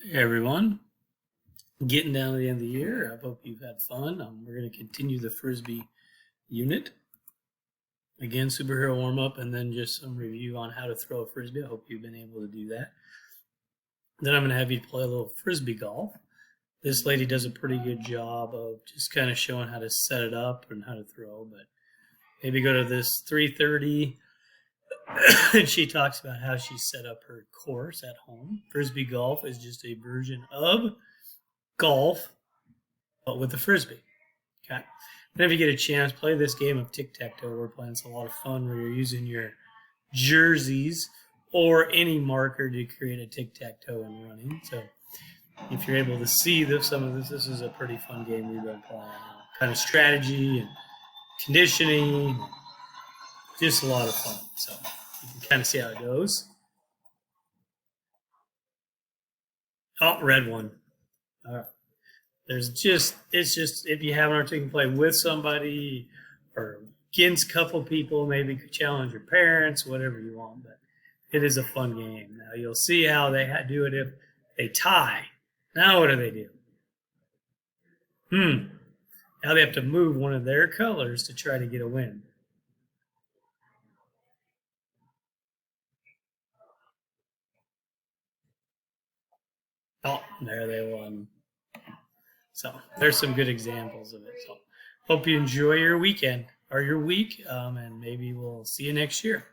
Hey everyone, getting down to the end of the year. I hope you've had fun. We're going to continue the Frisbee unit. Again, superhero warm up and then just some review on how to throw a Frisbee. I hope you've been able to do that. Then I'm going to have you play a little Frisbee golf. This lady does a pretty good job of just kind of showing how to set it up and how to throw. But maybe go to this 330 and she talks about how she set up her course at home. Frisbee golf is just a version of golf, but with a Frisbee. Okay. Whenever you get a chance, play this game of tic-tac-toe. We're playing. It's a lot of fun where you're using your jerseys or any marker to create a tic-tac-toe and running. So if you're able to see some of this is a pretty fun game we've been playing. Kind of strategy and conditioning. Just a lot of fun. So you can kind of see how it goes. Oh, red one. All right. It's just if you have an opportunity to play with somebody or against a couple people, maybe challenge your parents, whatever you want. But it is a fun game. Now you'll see how they do it if they tie. Now what do? Now they have to move one of their colors to try to get a win. Oh, there they won. So there's some good examples of it. So hope you enjoy your weekend or your week, and maybe we'll see you next year.